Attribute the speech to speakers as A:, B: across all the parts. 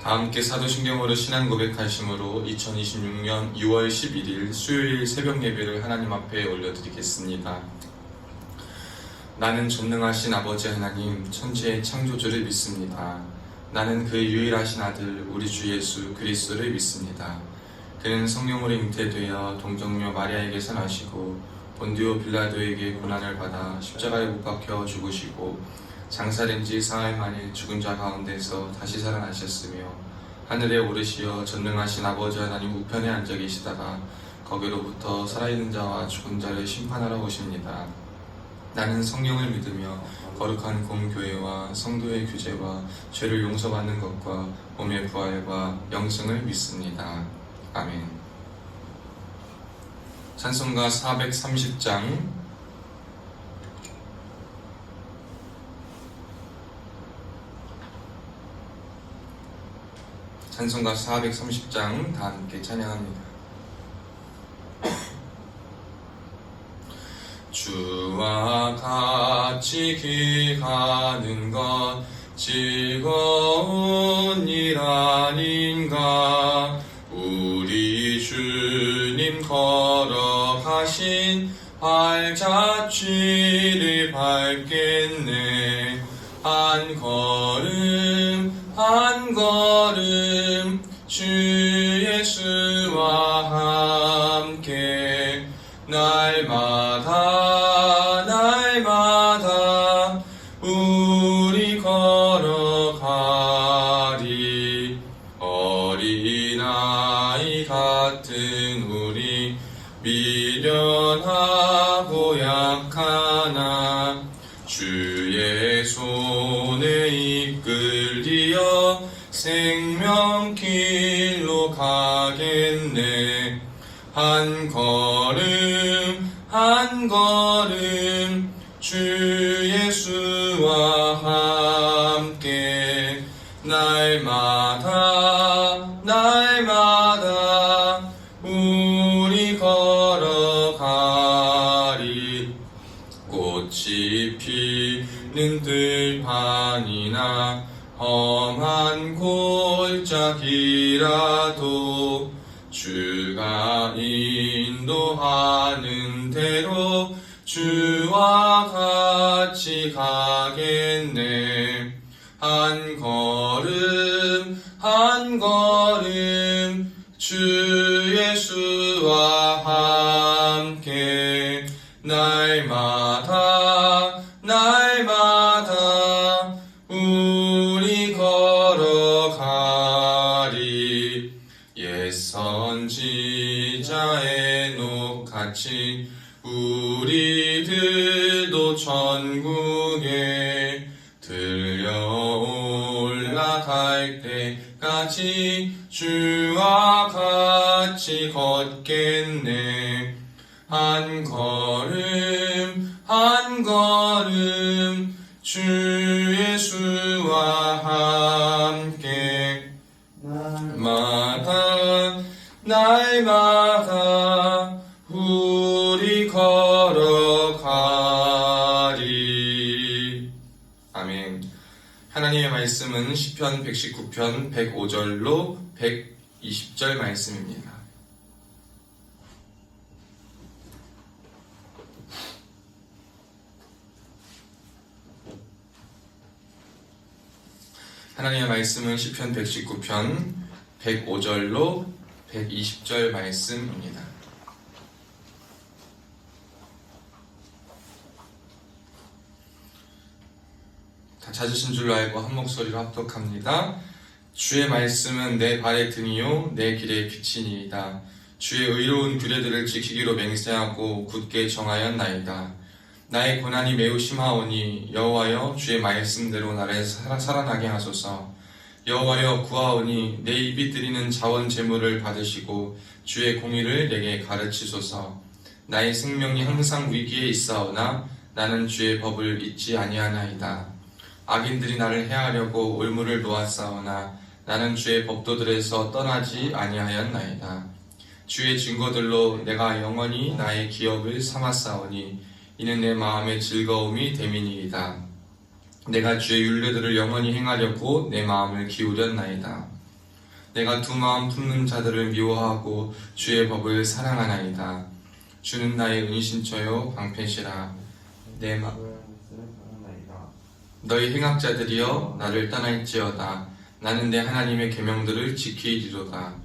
A: 다 함께 사도신경으로 신앙 고백하심으로 2026년 6월 11일 수요일 새벽 예배를 하나님 앞에 올려드리겠습니다. 나는 전능하신 아버지 하나님 천지의 창조주를 믿습니다. 나는 그 유일하신 아들 우리 주 예수 그리스도를 믿습니다. 그는 성령으로 잉태되어 동정녀 마리아에게서 나시고 본디오 빌라도에게 고난을 받아 십자가에 못 박혀 죽으시고 장사된 지 사흘 만에 죽은 자 가운데서 다시 살아나셨으며 하늘에 오르시어 전능하신 아버지 하나님 우편에 앉아 계시다가 거기로부터 살아있는 자와 죽은 자를 심판하러 오십니다. 나는 성령을 믿으며 거룩한 공교회와 성도의 규제와 죄를 용서받는 것과 몸의 부활과 영생을 믿습니다. 아멘. 찬송가 430장 찬송가 430장 다 함께 찬양합니다. 주와 같이 기가는 것 즐거운 일 아닌가. 우리 주님 걸어가신 발자취를 밟겠네. 한 걸음 한 걸음 주 예수와 함께 날마다 날마다 우리 걸어가리. 어린아이 같은 우리 미련하고 약하나 주의 손에 이끌리어 생명길로 가겠네. 한 걸음 한 걸음 주 예수와 함께 날마다 날마다 우리 걸어가리. 꽃이 피는 들판이나 험한 골짜기라도 주가 인도하는 대로 주와 같이 가겠네. 한 걸음 한 걸음 주 예수와 함께 날마다 날마다 우리 걸어가리. 옛 선지자 에녹같이 우리들도 천국에 들려 올라갈 때까지 주와 같이 걷겠네. 한 걸음 한 걸음 주 예수와 함께 날마다 날마다 우리 걸어가리. 아멘. 하나님의 말씀은 시편 119편 105절로 120절 말씀입니다. 하나님의 말씀은 시편 119편 105절로 120절 말씀입니다. 다 찾으신 줄로 알고 한 목소리로 합독합니다. 주의 말씀은 내 발의 등이요 내 길의 빛이니이다. 주의 의로운 규례들을 지키기로 맹세하고 굳게 정하였나이다. 나의 고난이 매우 심하오니 여호와여 주의 말씀대로 나를 살아나게 하소서. 여호와여 구하오니 내 입이 드리는 자원 제물을 받으시고 주의 공의를 내게 가르치소서. 나의 생명이 항상 위기에 있사오나 나는 주의 법을 잊지 아니하나이다. 악인들이 나를 해하려고 올무를 놓았사오나 나는 주의 법도들에서 떠나지 아니하였나이다. 주의 증거들로 내가 영원히 나의 기업을 삼았사오니 이는 내 마음의 즐거움이 됨이니이다. 내가 주의 율례들을 영원히 행하려고 내 마음을 기울였나이다. 내가 두 마음 품는 자들을 미워하고 주의 법을 사랑하나이다. 주는 나의 은신처요 방패시라. 너희 행악자들이여 나를 떠날지어다. 나는 내 하나님의 계명들을 지키리로다.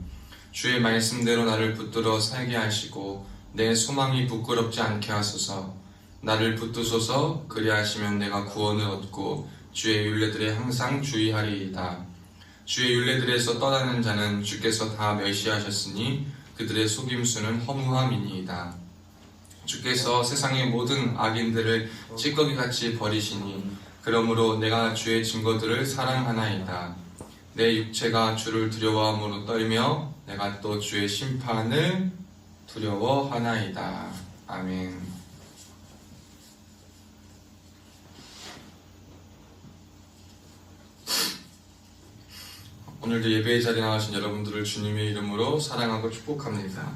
A: 주의 말씀대로 나를 붙들어 살게 하시고 내 소망이 부끄럽지 않게 하소서. 나를 붙드소서. 그리하시면 내가 구원을 얻고 주의 율례들에 항상 주의하리이다. 주의 율례들에서 떠나는 자는 주께서 다 멸시하셨으니 그들의 속임수는 허무함이니이다. 주께서 세상의 모든 악인들을 찌꺼기같이 버리시니 그러므로 내가 주의 증거들을 사랑하나이다. 내 육체가 주를 두려워함으로 떨며 내가 또 주의 심판을 두려워하나이다. 아멘. 오늘도 예배의 자리에 나가신 여러분들을 주님의 이름으로 사랑하고 축복합니다.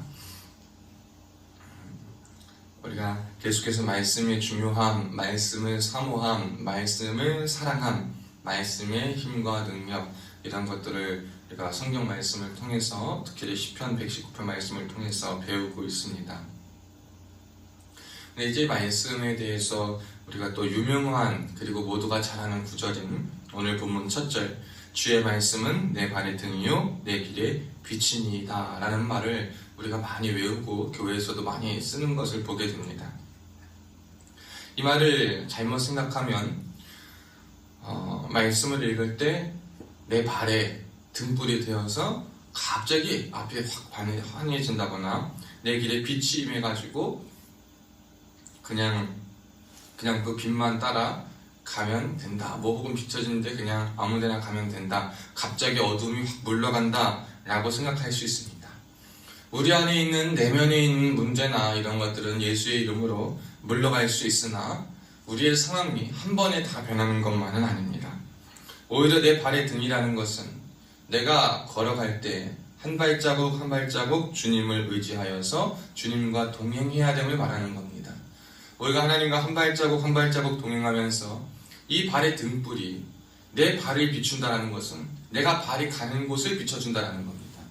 A: 우리가 계속해서 말씀의 중요함, 말씀을 사모함, 말씀을 사랑함, 말씀의 힘과 능력 이런 것들을 우리가 성경 말씀을 통해서 특히 시편 119편 말씀을 통해서 배우고 있습니다. 근데 이제 말씀에 대해서 우리가 또 유명한 그리고 모두가 잘 아는 구절인 오늘 본문 첫 절 주의 말씀은 내 발의 등이요 내 길의 빛이니이다 라는 말을 우리가 많이 외우고 교회에서도 많이 쓰는 것을 보게 됩니다. 이 말을 잘못 생각하면 말씀을 읽을 때 내 발에 등불이 되어서 갑자기 앞이 확 환해진다거나 내 길에 빛이 임해가지고 그냥 그 빛만 따라 가면 된다. 뭐복은 비춰지는데 그냥 아무데나 가면 된다. 갑자기 어둠이 확 물러간다 라고 생각할 수 있습니다. 우리 안에 있는 내면에 있는 문제나 이런 것들은 예수의 이름으로 물러갈 수 있으나 우리의 상황이 한 번에 다 변하는 것만은 아닙니다. 오히려 내 발의 등이라는 것은 내가 걸어갈 때 한 발자국 한 발자국 주님을 의지하여서 주님과 동행해야 됨을 말하는 겁니다. 우리가 하나님과 한 발자국 한 발자국 동행하면서 이 발의 등불이 내 발을 비춘다는 것은 내가 발이 가는 곳을 비춰준다는 겁니다.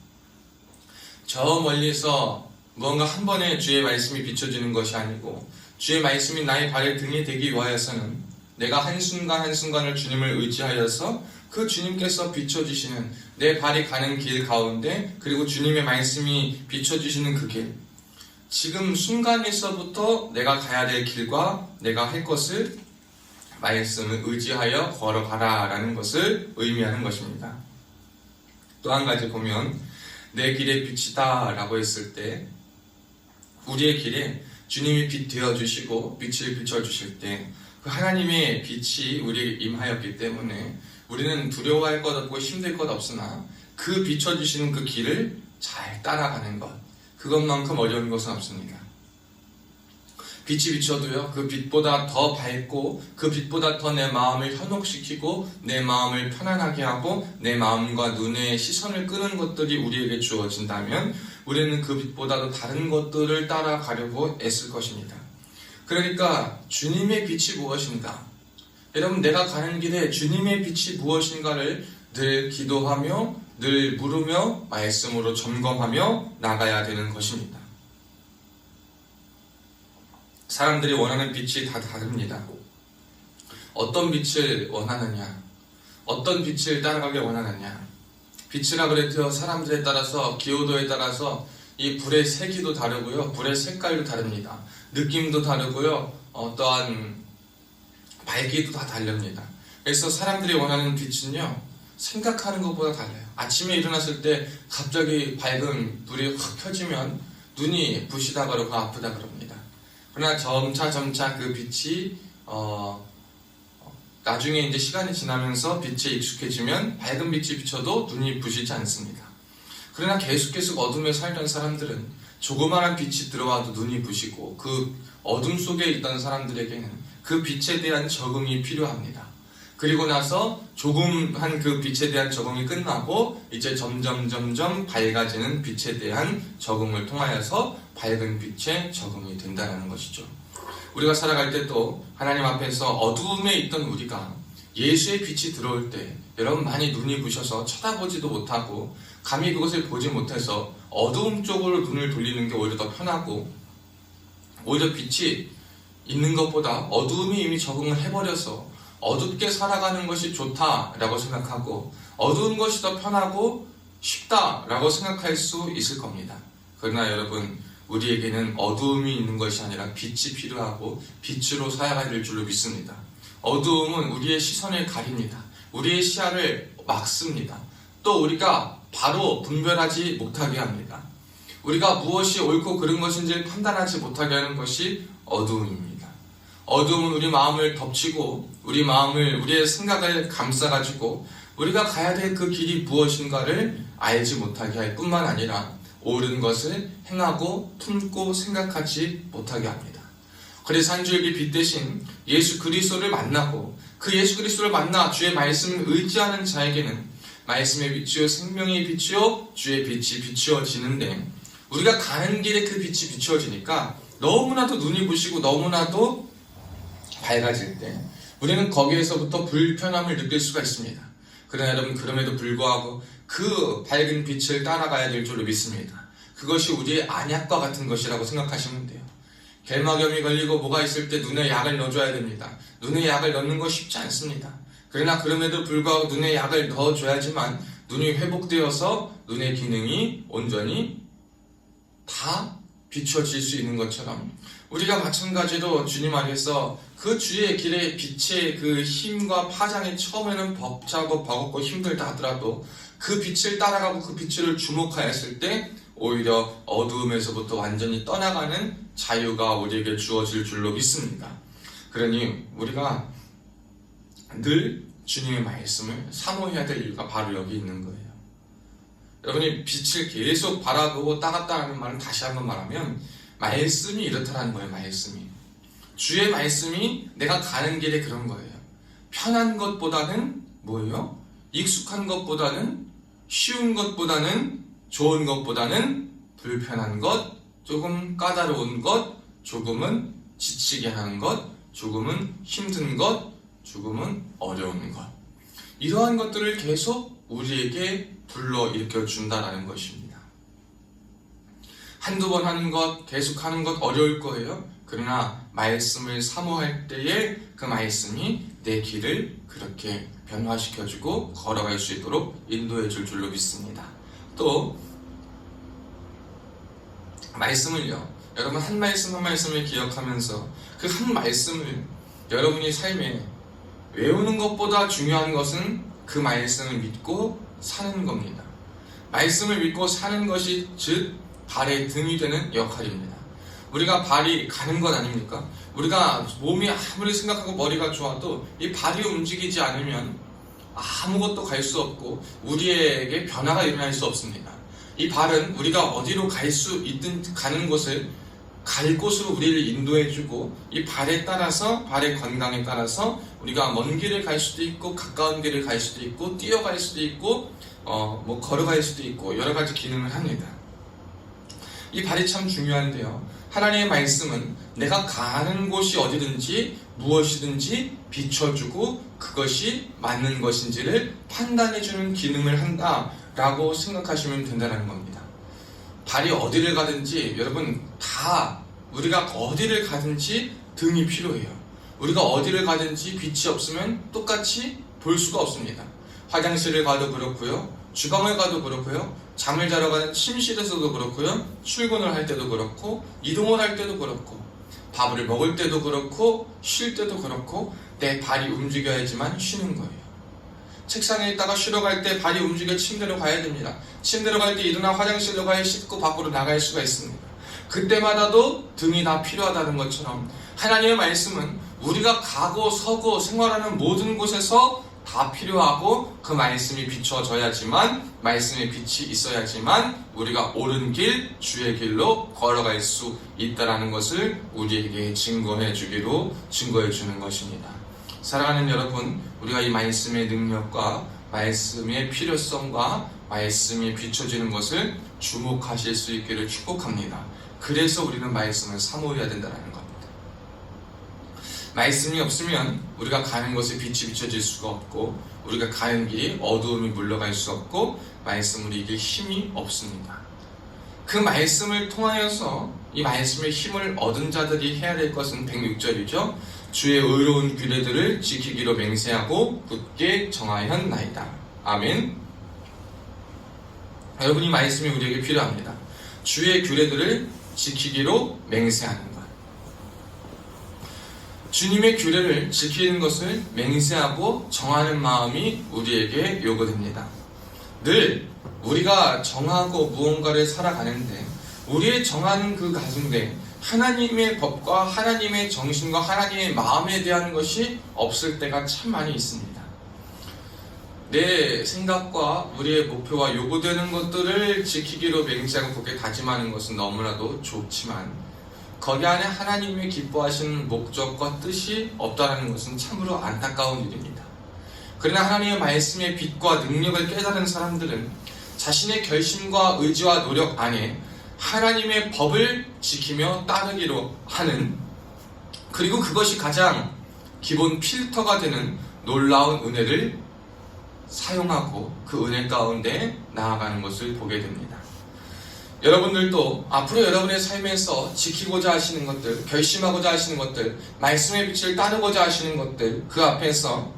A: 저 멀리서 무언가 한 번에 주의 말씀이 비춰지는 것이 아니고 주의 말씀이 나의 발의 등이 되기 위하여서는 내가 한순간 한순간을 주님을 의지하여서 그 주님께서 비춰주시는 내 발이 가는 길 가운데 그리고 주님의 말씀이 비춰주시는 그 길 지금 순간에서부터 내가 가야 될 길과 내가 할 것을 말씀을 의지하여 걸어가라 라는 것을 의미하는 것입니다. 또 한 가지 보면 내 길의 빛이다 라고 했을 때 우리의 길에 주님이 빛 되어주시고 빛을 비춰주실 때 그 하나님의 빛이 우리에게 임하였기 때문에 우리는 두려워할 것 없고 힘들 것 없으나 그 비춰주시는 그 길을 잘 따라가는 것 그것만큼 어려운 것은 없습니다. 빛이 비춰도요 그 빛보다 더 밝고 그 빛보다 더 내 마음을 현혹시키고 내 마음을 편안하게 하고 내 마음과 눈의 시선을 끄는 것들이 우리에게 주어진다면 우리는 그 빛보다도 다른 것들을 따라가려고 애쓸 것입니다. 그러니까 주님의 빛이 무엇인가? 여러분 내가 가는 길에 주님의 빛이 무엇인가를 늘 기도하며 늘 물으며 말씀으로 점검하며 나가야 되는 것입니다. 사람들이 원하는 빛이 다 다릅니다. 어떤 빛을 원하느냐? 어떤 빛을 따라가길 원하느냐? 빛이라 그래도 사람들에 따라서 기호도에 따라서 이 불의 색이도 다르고요. 불의 색깔도 다릅니다. 느낌도 다르고요. 어떠한 밝기도 다 다릅니다. 그래서 사람들이 원하는 빛은요. 생각하는 것보다 달라요. 아침에 일어났을 때 갑자기 밝은 불이 확 켜지면 눈이 부시다 그러고 아프다 그럽니다. 그러나 점차 그 빛이 나중에 이제 시간이 지나면서 빛에 익숙해지면 밝은 빛이 비춰도 눈이 부시지 않습니다. 그러나 계속 어둠에 살던 사람들은 조그마한 빛이 들어와도 눈이 부시고 그 어둠 속에 있던 사람들에게는 그 빛에 대한 적응이 필요합니다. 그리고 나서 조금한 그 빛에 대한 적응이 끝나고 이제 점점 밝아지는 빛에 대한 적응을 통하여서 밝은 빛에 적응이 된다는 것이죠. 우리가 살아갈 때도 하나님 앞에서 어두움에 있던 우리가 예수의 빛이 들어올 때 여러분 많이 눈이 부셔서 쳐다보지도 못하고 감히 그것을 보지 못해서 어두움 쪽으로 눈을 돌리는 게 오히려 더 편하고, 오히려 빛이 있는 것보다 어두움이 이미 적응을 해버려서 어둡게 살아가는 것이 좋다라고 생각하고 어두운 것이 더 편하고 쉽다라고 생각할 수 있을 겁니다. 그러나 여러분, 우리에게는 어두움이 있는 것이 아니라 빛이 필요하고 빛으로 살아가야 될 줄로 믿습니다. 어두움은 우리의 시선을 가립니다. 우리의 시야를 막습니다. 또 우리가 바로 분별하지 못하게 합니다. 우리가 무엇이 옳고 그른 것인지를 판단하지 못하게 하는 것이 어두움입니다. 어두움은 우리 마음을 덮치고 우리의 생각을 감싸가지고 우리가 가야 될 그 길이 무엇인가를 알지 못하게 할 뿐만 아니라 옳은 것을 행하고 품고 생각하지 못하게 합니다. 그래서 한 줄기 빛 대신 예수 그리스도를 만나고 그 예수 그리스도를 만나 주의 말씀을 의지하는 자에게는 말씀의 빛이요 생명의 빛이요 주의 빛이 비추어지는데, 우리가 가는 길에 그 빛이 비추어지니까 너무나도 눈이 부시고 너무나도 밝아질 때 우리는 거기에서부터 불편함을 느낄 수가 있습니다. 그러나 여러분, 그럼에도 불구하고 그 밝은 빛을 따라가야 될 줄로 믿습니다. 그것이 우리의 안약과 같은 것이라고 생각하시면 돼요. 결막염이 걸리고 뭐가 있을 때 눈에 약을 넣어줘야 됩니다. 눈에 약을 넣는 거 쉽지 않습니다. 그러나 그럼에도 불구하고 눈에 약을 넣어줘야지만 눈이 회복되어서 눈의 기능이 온전히 다 비춰질 수 있는 것처럼, 우리가 마찬가지로 주님 안에서 그 주의 길의 빛의 그 힘과 파장이 처음에는 벅차고 버겁고 힘들다 하더라도 그 빛을 따라가고 그 빛을 주목하였을 때 오히려 어두움에서부터 완전히 떠나가는 자유가 우리에게 주어질 줄로 믿습니다. 그러니 우리가 늘 주님의 말씀을 사모해야 될 이유가 바로 여기 있는 거예요. 여러분이 빛을 계속 바라보고 따갑다는 말은 다시 한번 말하면 말씀이 이렇다라는 거예요. 말씀이, 주의 말씀이 내가 가는 길에 그런 거예요. 편한 것보다는 뭐예요? 익숙한 것보다는, 쉬운 것보다는, 좋은 것보다는 불편한 것, 조금 까다로운 것, 조금은 지치게 하는 것, 조금은 힘든 것, 조금은 어려운 것, 이러한 것들을 계속 우리에게 불러일으켜 준다라는 것입니다. 한두 번 하는 것, 계속 하는 것 어려울 거예요. 그러나 말씀을 사모할 때에 그 말씀이 내 길을 그렇게 변화시켜주고 걸어갈 수 있도록 인도해 줄 줄로 믿습니다. 또 말씀을요, 여러분 한 말씀 한 말씀을 기억하면서 그 한 말씀을 여러분이 삶에 외우는 것보다 중요한 것은 그 말씀을 믿고 사는 겁니다. 말씀을 믿고 사는 것이 즉 발의 등이 되는 역할입니다. 우리가 발이 가는 것 아닙니까? 우리가 몸이 아무리 생각하고 머리가 좋아도 이 발이 움직이지 않으면 아무것도 갈 수 없고 우리에게 변화가 일어날 수 없습니다. 이 발은 우리가 어디로 갈 수 있든 가는 곳을 갈 곳으로 우리를 인도해주고, 이 발에 따라서, 발의 건강에 따라서 우리가 먼 길을 갈 수도 있고 가까운 길을 갈 수도 있고 뛰어갈 수도 있고 걸어갈 수도 있고 여러 가지 기능을 합니다. 이 발이 참 중요한데요, 하나님의 말씀은 내가 가는 곳이 어디든지 무엇이든지 비춰주고 그것이 맞는 것인지를 판단해주는 기능을 한다라고 생각하시면 된다는 겁니다. 발이 어디를 가든지 여러분 다 우리가 어디를 가든지 등이 필요해요. 우리가 어디를 가든지 빛이 없으면 똑같이 볼 수가 없습니다. 화장실을 가도 그렇고요, 주방을 가도 그렇고요, 잠을 자러 가는 침실에서도 그렇고요, 출근을 할 때도 그렇고, 이동을 할 때도 그렇고, 밥을 먹을 때도 그렇고, 쉴 때도 그렇고, 내 발이 움직여야지만 쉬는 거예요. 책상에 있다가 쉬러 갈 때 발이 움직여 침대로 가야 됩니다. 침대로 갈 때 일어나 화장실로 가야 씻고 밖으로 나갈 수가 있습니다. 그때마다도 등이 다 필요하다는 것처럼 하나님의 말씀은 우리가 가고 서고 생활하는 모든 곳에서 다 필요하고 그 말씀이 비춰져야지만, 말씀의 빛이 있어야지만 우리가 옳은 길, 주의 길로 걸어갈 수 있다는 것을 우리에게 증거해 주는 것입니다. 사랑하는 여러분, 우리가 이 말씀의 능력과 말씀의 필요성과 말씀이 비춰지는 것을 주목하실 수 있기를 축복합니다. 그래서 우리는 말씀을 사모해야 된다는 겁니다. 말씀이 없으면 우리가 가는 곳에 빛이 비춰질 수가 없고, 우리가 가는 길이 어두움이 물러갈 수 없고, 말씀으로 이길 힘이 없습니다. 그 말씀을 통하여서 이 말씀의 힘을 얻은 자들이 해야 될 것은 106절이죠. 주의 의로운 규례들을 지키기로 맹세하고 굳게 정하였나이다. 아멘. 여러분, 이 말씀이 우리에게 필요합니다. 주의 규례들을 지키기로 맹세하는 것. 주님의 규례를 지키는 것을 맹세하고 정하는 마음이 우리에게 요구됩니다. 늘 우리가 정하고 무언가를 살아가는데, 우리의 정하는 그 가운데 하나님의 법과 하나님의 정신과 하나님의 마음에 대한 것이 없을 때가 참 많이 있습니다. 내 생각과 우리의 목표와 요구되는 것들을 지키기로 맹세하고 굳게 다짐하는 것은 너무나도 좋지만, 거기 안에 하나님의 기뻐하시는 목적과 뜻이 없다는 것은 참으로 안타까운 일입니다. 그러나 하나님의 말씀의 빛과 능력을 깨달은 사람들은 자신의 결심과 의지와 노력 안에 하나님의 법을 지키며 따르기로 하는, 그리고 그것이 가장 기본 필터가 되는 놀라운 은혜를 사용하고 그 은혜 가운데 나아가는 것을 보게 됩니다. 여러분들도 앞으로 여러분의 삶에서 지키고자 하시는 것들, 결심하고자 하시는 것들, 말씀의 빛을 따르고자 하시는 것들, 그 앞에서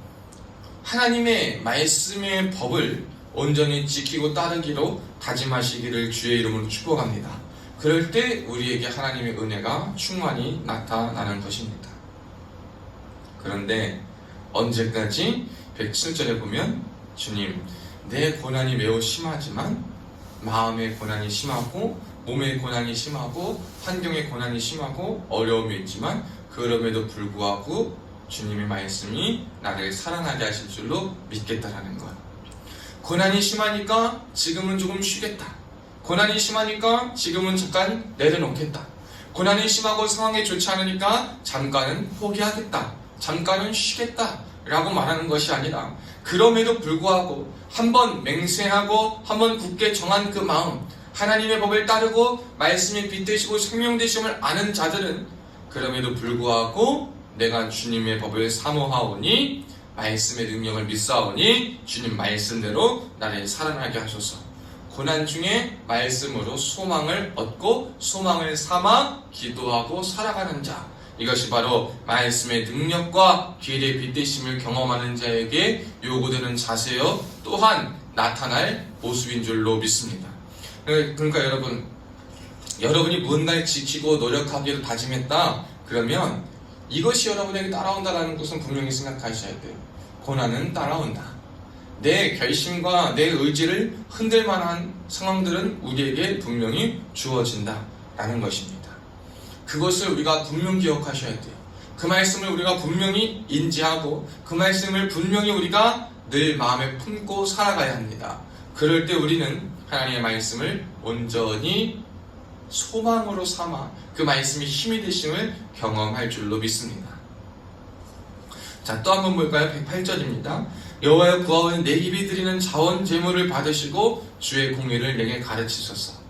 A: 하나님의 말씀의 법을 온전히 지키고 따르기로 다짐하시기를 주의 이름으로 축복합니다. 그럴 때 우리에게 하나님의 은혜가 충만히 나타나는 것입니다. 그런데 언제까지? 107절에 보면 주님, 내 고난이 매우 심하지만, 마음의 고난이 심하고 몸의 고난이 심하고 환경의 고난이 심하고 어려움이 있지만, 그럼에도 불구하고 주님의 말씀이 나를 살아나게 하실 줄로 믿겠다라는 것. 고난이 심하니까 지금은 조금 쉬겠다. 고난이 심하니까 지금은 잠깐 내려놓겠다. 고난이 심하고 상황이 좋지 않으니까 잠깐은 포기하겠다. 잠깐은 쉬겠다 라고 말하는 것이 아니라, 그럼에도 불구하고 한번 맹세하고 한번 굳게 정한 그 마음, 하나님의 법을 따르고 말씀이 빛 되시고 생명 되심을 아는 자들은 그럼에도 불구하고 내가 주님의 법을 사모하오니 말씀의 능력을 믿사오니 주님 말씀대로 나를 살아나게 하소서. 고난 중에 말씀으로 소망을 얻고 소망을 삼아 기도하고 살아가는 자, 이것이 바로 말씀의 능력과 길의 빛되심을 경험하는 자에게 요구되는 자세요, 또한 나타날 모습인 줄로 믿습니다. 그러니까 여러분이 무언가를 지키고 노력하기로 다짐했다, 그러면 이것이 여러분에게 따라온다는 것은 분명히 생각하셔야 돼요. 고난은 따라온다. 내 결심과 내 의지를 흔들 만한 상황들은 우리에게 분명히 주어진다 라는 것입니다. 그것을 우리가 분명히 기억하셔야 돼요. 그 말씀을 우리가 분명히 인지하고 그 말씀을 분명히 우리가 늘 마음에 품고 살아가야 합니다. 그럴 때 우리는 하나님의 말씀을 온전히 소망으로 삼아 그 말씀이 힘이 되심을 경험할 줄로 믿습니다. 자, 또 한번 볼까요? 108절입니다. 여호와여, 구하오니 내 입이 드리는 자원 제물을 받으시고 주의 공의를 내게 가르치소서.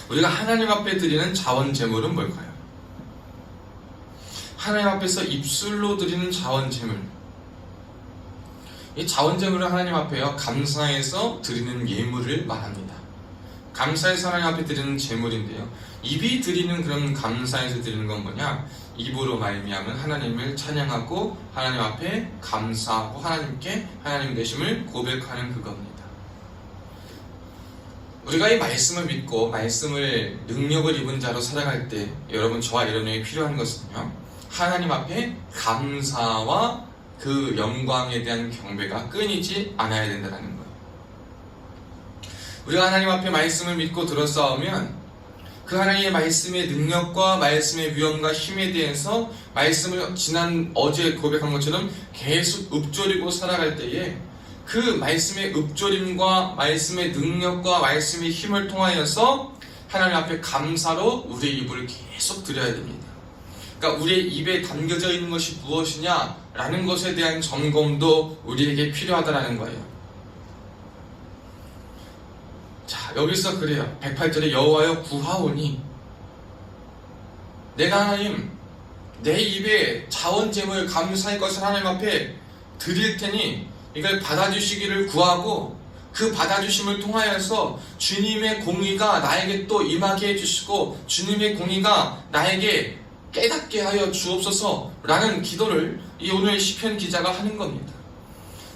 A: 우리가 하나님 앞에 드리는 자원 제물은 뭘까요? 하나님 앞에서 입술로 드리는 자원 제물. 이 자원 제물은 하나님 앞에요, 감사해서 드리는 예물을 말합니다. 감사해서 하나님 앞에 드리는 제물인데요, 입이 드리는 그런 감사해서 드리는 건 뭐냐? 입으로 말미암은 하나님을 찬양하고 하나님 앞에 감사하고 하나님께 하나님 되심을 고백하는 그겁니다. 우리가 이 말씀을 믿고 말씀을 능력을 입은 자로 살아갈 때 여러분, 저와 여러분에게 필요한 것은요, 하나님 앞에 감사와 그 영광에 대한 경배가 끊이지 않아야 된다는 거예요. 우리가 하나님 앞에 말씀을 믿고 들어싸우면 그 하나님의 말씀의 능력과 말씀의 위엄과 힘에 대해서 말씀을 어제 고백한 것처럼 계속 읊조리고 살아갈 때에 그 말씀의 읊조림과 말씀의 능력과 말씀의 힘을 통하여서 하나님 앞에 감사로 우리의 입을 계속 드려야 됩니다. 그러니까 우리의 입에 담겨져 있는 것이 무엇이냐라는 것에 대한 점검도 우리에게 필요하다는 거예요. 자, 여기서 그래요. 108절에 여호와여 구하오니, 내가 하나님 내 입에 자원제물 감사의 것을 하나님 앞에 드릴 테니 이걸 받아주시기를 구하고, 그 받아주심을 통하여서 주님의 공의가 나에게 또 임하게 해주시고 주님의 공의가 나에게 깨닫게 하여 주옵소서 라는 기도를 이 오늘 시편 기자가 하는 겁니다.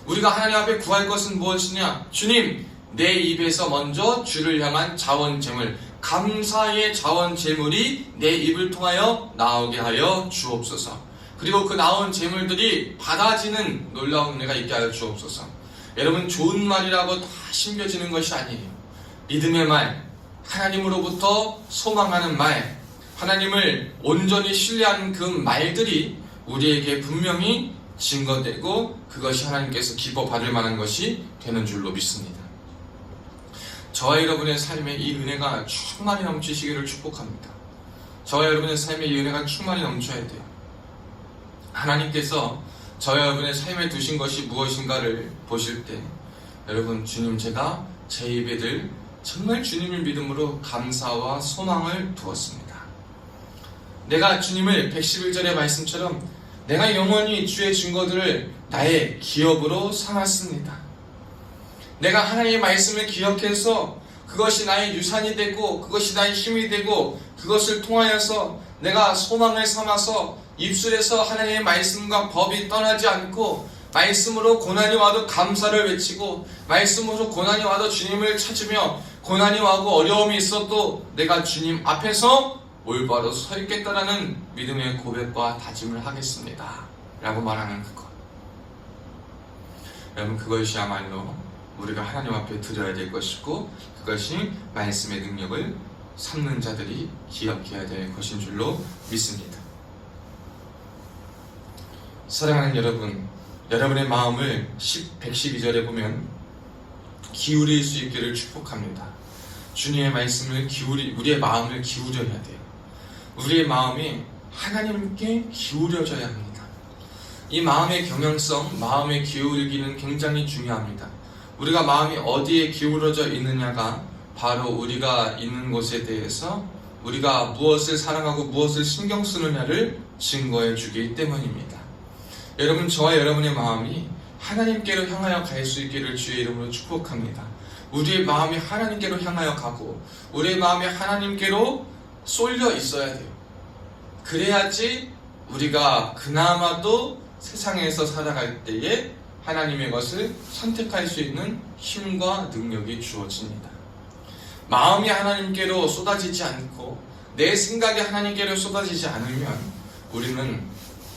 A: 우리가 하나님 앞에 구할 것은 무엇이냐? 주님, 내 입에서 먼저 주를 향한 자원제물, 감사의 자원제물이 내 입을 통하여 나오게 하여 주옵소서. 그리고 그 나온 제물들이 받아지는 놀라운 은혜가 있게 하여 주옵소서. 여러분, 좋은 말이라고 다 심겨지는 것이 아니에요. 믿음의 말, 하나님으로부터 소망하는 말, 하나님을 온전히 신뢰하는 그 말들이 우리에게 분명히 증거되고 그것이 하나님께서 기뻐 받을 만한 것이 되는 줄로 믿습니다. 저와 여러분의 삶에 이 은혜가 충만히 넘치시기를 축복합니다. 저와 여러분의 삶에 이 은혜가 충만히 넘쳐야 돼요. 하나님께서 저와 여러분의 삶에 두신 것이 무엇인가를 보실 때, 여러분, 주님, 제가 제 입에 들 정말 주님을 믿음으로 감사와 소망을 두었습니다. 내가 주님을 111절의 말씀처럼 내가 영원히 주의 증거들을 나의 기업으로 삼았습니다. 내가 하나님의 말씀을 기억해서 그것이 나의 유산이 되고 그것이 나의 힘이 되고 그것을 통하여서 내가 소망을 삼아서 입술에서 하나님의 말씀과 법이 떠나지 않고 말씀으로 고난이 와도 감사를 외치고 말씀으로 고난이 와도 주님을 찾으며 고난이 와고 어려움이 있어도 내가 주님 앞에서 올바로 서 있겠다라는 믿음의 고백과 다짐을 하겠습니다 라고 말하는 그것. 여러분, 그것이야말로 우리가 하나님 앞에 드려야 될 것이고 그것이 말씀의 능력을 삼는 자들이 기억해야 될 것인 줄로 믿습니다. 사랑하는 여러분, 여러분의 마음을 112절에 보면 기울일 수 있기를 축복합니다. 주님의 말씀을 우리의 마음을 기울여야 돼요. 우리의 마음이 하나님께 기울여져야 합니다. 이 마음의 경향성, 마음의 기울기는 굉장히 중요합니다. 우리가 마음이 어디에 기울어져 있느냐가 바로 우리가 있는 곳에 대해서 우리가 무엇을 사랑하고 무엇을 신경 쓰느냐를 증거해 주기 때문입니다. 여러분, 저와 여러분의 마음이 하나님께로 향하여 갈 수 있기를 주의 이름으로 축복합니다. 우리의 마음이 하나님께로 향하여 가고 우리의 마음이 하나님께로 쏠려 있어야 돼요. 그래야지 우리가 그나마도 세상에서 살아갈 때에 하나님의 것을 선택할 수 있는 힘과 능력이 주어집니다. 마음이 하나님께로 쏟아지지 않고 내 생각이 하나님께로 쏟아지지 않으면 우리는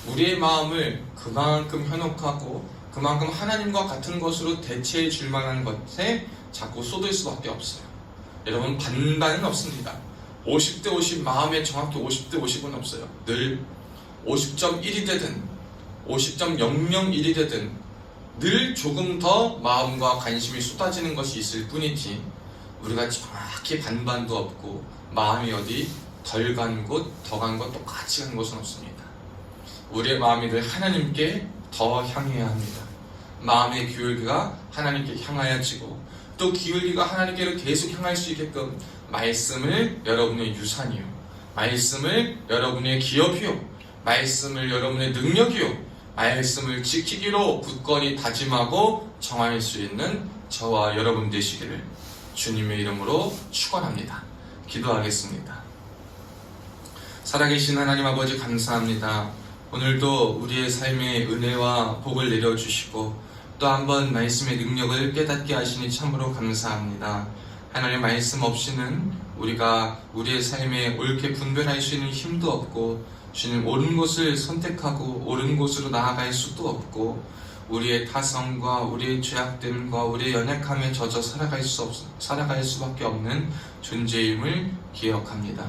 A: 우리의 마음을 그만큼 현혹하고 그만큼 하나님과 같은 것으로 대체해 줄 만한 것에 자꾸 쏟을 수밖에 없어요. 여러분, 반반은 없습니다. 50대 50, 마음에 정확히 50대 50은 없어요. 늘 50.1이 되든 50.001이 되든 늘 조금 더 마음과 관심이 쏟아지는 것이 있을 뿐이지 우리가 정확히 반반도 없고 마음이 어디 덜 간 곳, 더 간 것, 똑같이 간 곳은 없습니다. 우리의 마음이 늘 하나님께 더 향해야 합니다. 마음의 기울기가 하나님께 향하여지고 또 기울기가 하나님께로 계속 향할 수 있게끔 말씀을 여러분의 유산이요, 말씀을 여러분의 기업이요, 말씀을 여러분의 능력이요, 말씀을 지키기로 굳건히 다짐하고 정할 수 있는 저와 여러분 되시기를 주님의 이름으로 축원합니다. 기도하겠습니다. 살아계신 하나님 아버지, 감사합니다. 오늘도 우리의 삶에 은혜와 복을 내려주시고 또 한번 말씀의 능력을 깨닫게 하시니 참으로 감사합니다. 하나님, 말씀 없이는 우리가 우리의 삶에 옳게 분별할 수 있는 힘도 없고 주님, 옳은 곳을 선택하고 옳은 곳으로 나아갈 수도 없고 우리의 타성과 우리의 죄악됨과 우리의 연약함에 젖어 살아갈 수밖에 없는 존재임을 기억합니다.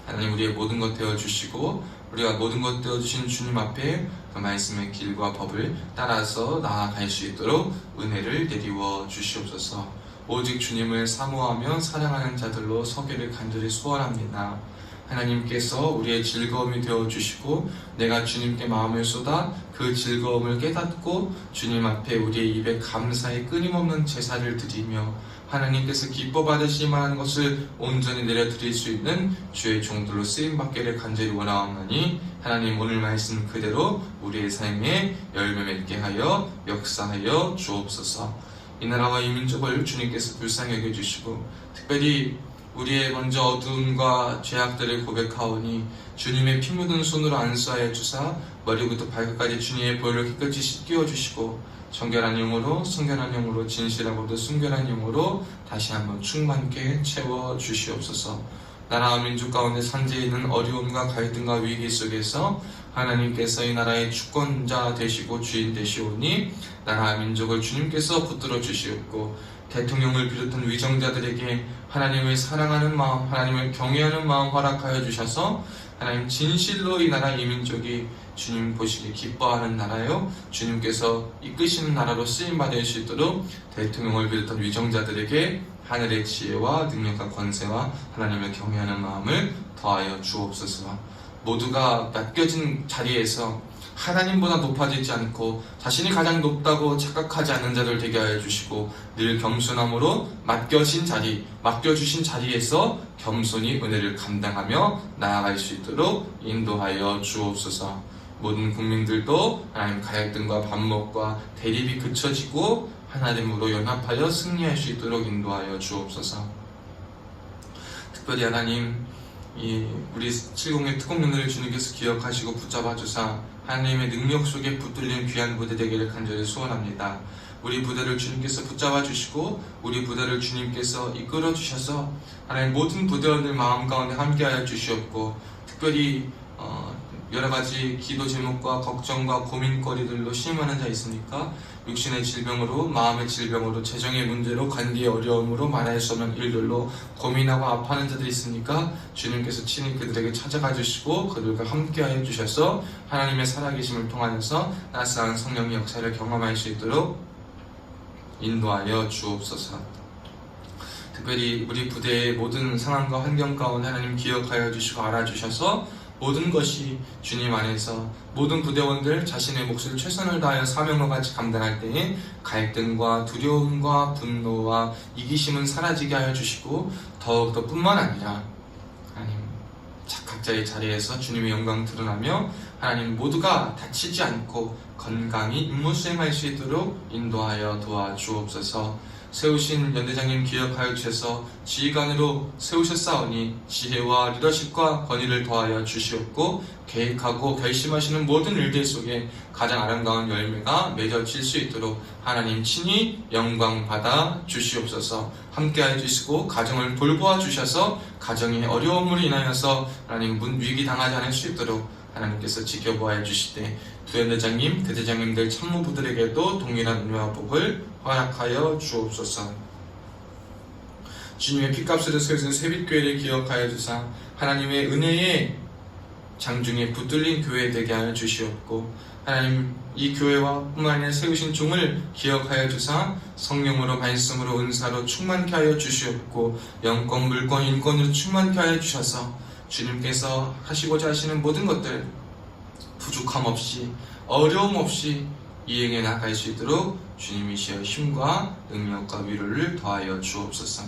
A: 하나님, 우리의 모든 것 되어주시고 우리가 모든 것 되어주신 주님 앞에 그 말씀의 길과 법을 따라서 나아갈 수 있도록 은혜를 내리워 주시옵소서. 오직 주님을 사모하며 사랑하는 자들로 서기를 간절히 소원합니다. 하나님께서 우리의 즐거움이 되어주시고 내가 주님께 마음을 쏟아 그 즐거움을 깨닫고 주님 앞에 우리의 입에 감사의 끊임없는 제사를 드리며 하나님께서 기뻐 받으실 만한 것을 온전히 내려드릴 수 있는 주의 종들로 쓰임받기를 간절히 원하옵나니 하나님 오늘 말씀 그대로 우리의 삶에 열매 맺게 하여 역사하여 주옵소서. 이 나라와 이 민족을 주님께서 불쌍히 여겨주시고 특별히 우리의 먼저 어두움과 죄악들을 고백하오니 주님의 피 묻은 손으로 안수하여 주사 머리부터 발끝까지 주님의 보혈을 깨끗이 씻겨 주시고 정결한 영으로 성결한 영으로 진실하고도 순결한 영으로 다시 한번 충만케 채워 주시옵소서. 나라와 민족 가운데 산재해 있는 어려움과 갈등과 위기 속에서 하나님께서 이 나라의 주권자 되시고 주인 되시오니 나라와 민족을 주님께서 붙들어 주시옵고 대통령을 비롯한 위정자들에게 하나님을 사랑하는 마음, 하나님을 경외하는 마음 허락하여 주셔서 하나님 진실로 이 나라 이 민족이 주님 보시기 기뻐하는 나라요 주님께서 이끄시는 나라로 쓰임받을 수 있도록 대통령을 비롯한 위정자들에게 하늘의 지혜와 능력과 권세와 하나님을 경외하는 마음을 더하여 주옵소서. 모두가 맡겨진 자리에서 하나님보다 높아지지 않고 자신이 가장 높다고 착각하지 않는 자들 되게 하여 주시고 늘 겸손함으로 맡겨주신 자리에서 겸손히 은혜를 감당하며 나아갈 수 있도록 인도하여 주옵소서. 모든 국민들도 하나님 갈등과 반목과 대립이 그쳐지고 하나님으로 연합하여 승리할 수 있도록 인도하여 주옵소서. 특별히 하나님 우리 70의 특공령들을 주님께서 기억하시고 붙잡아 주사 하나님의 능력 속에 붙들린 귀한 부대 되기를 간절히 소원합니다. 우리 부대를 주님께서 붙잡아 주시고 우리 부대를 주님께서 이끌어 주셔서 하나님 모든 부대원들 마음 가운데 함께하여 주시옵고 특별히 여러가지 기도 제목과 걱정과 고민거리들로 심하는 자 있습니까? 육신의 질병으로, 마음의 질병으로, 재정의 문제로, 관계의 어려움으로, 말할 수 없는 일들로 고민하고 아파하는 자들이 있으니까 주님께서 친히 그들에게 찾아가 주시고 그들과 함께하여 주셔서 하나님의 살아계심을 통하여서 나스한 성령의 역사를 경험할 수 있도록 인도하여 주옵소서. 특별히 우리 부대의 모든 상황과 환경 가운데 하나님 기억하여 주시고 알아주셔서 모든 것이 주님 안에서 모든 부대원들 자신의 몫을 최선을 다하여 사명과 같이 감당할 때에 갈등과 두려움과 분노와 이기심은 사라지게 하여 주시고 더욱더 뿐만 아니라 하나님 각자의 자리에서 주님의 영광 드러나며 하나님 모두가 다치지 않고 건강히 임무 수행할 수 있도록 인도하여 도와주옵소서. 세우신 연대장님 기억하여 주셔서 지휘관으로 세우셨사오니 지혜와 리더십과 권위를 더하여 주시옵고 계획하고 결심하시는 모든 일들 속에 가장 아름다운 열매가 맺어질 수 있도록 하나님 친히 영광 받아 주시옵소서. 함께하여 주시고 가정을 돌보아 주셔서 가정의 어려움으로 인하여서 하나님 위기 당하지 않을 수 있도록 하나님께서 지켜보아 주실 때 부연대장님, 그 대장님들 참모부들에게도 동일한 은혜와 복을 허락하여 주옵소서. 주님의 피값으로 세우신 세빛교회를 기억하여 주사 하나님의 은혜의 장중에 붙들린 교회 되게 하여 주시옵고 하나님 이 교회와 뿐만 아니라 세우신 종을 기억하여 주사 성령으로 말씀으로 은사로 충만케 하여 주시옵고 영권, 물권, 인권으로 충만케 하여 주셔서 주님께서 하시고자 하시는 모든 것들 부족함 없이 어려움 없이 이행해 나갈 수 있도록 주님이시여 힘과 능력과 위로를 더하여 주옵소서.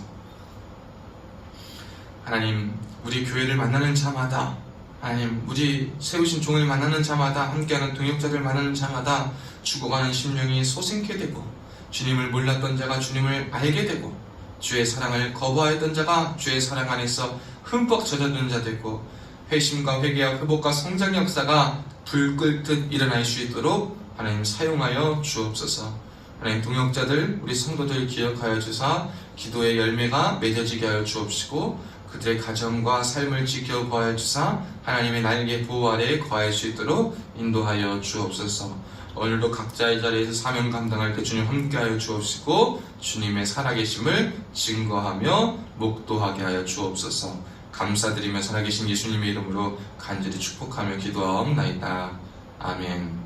A: 하나님 우리 교회를 만나는 자마다 하나님 우리 세우신 종을 만나는 자마다 함께하는 동역자들 만나는 자마다 죽어가는 심령이 소생케 되고 주님을 몰랐던 자가 주님을 알게 되고 주의 사랑을 거부하였던 자가 주의 사랑 안에서 흠뻑 젖어드는 자 되고 회심과 회개와 회복과 성장의 역사가 불 끓듯 일어날 수 있도록 하나님 사용하여 주옵소서. 하나님 동역자들 우리 성도들 기억하여 주사 기도의 열매가 맺어지게 하여 주옵시고 그들의 가정과 삶을 지켜보아 주사 하나님의 날개 보호 아래에 거할 수 있도록 인도하여 주옵소서. 오늘도 각자의 자리에서 사명 감당할 때 주님 함께하여 주옵시고 주님의 살아계심을 증거하며 목도하게 하여 주옵소서. 감사드리며 살아계신 예수님의 이름으로 간절히 축복하며 기도하옵나이다. 아멘.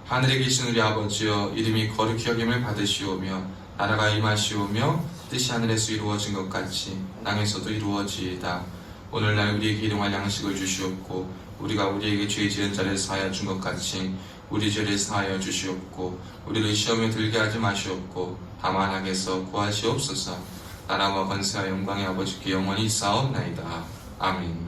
A: 하늘에 계신 우리 아버지여 이름이 거룩히 여김을 받으시오며 나라가 임하시오며 뜻이 하늘에서 이루어진 것 같이 땅에서도 이루어지이다. 오늘날 우리에게 일용할 양식을 주시옵고 우리가 우리에게 죄 지은 자를 사하여 준 것 같이 우리 죄를 사하여 주시옵고 우리를 시험에 들게 하지 마시옵고 다만 악에서 구하시옵소서. 나라와 권세와 영광의 아버지께 영원히 있사옵나이다. 아멘.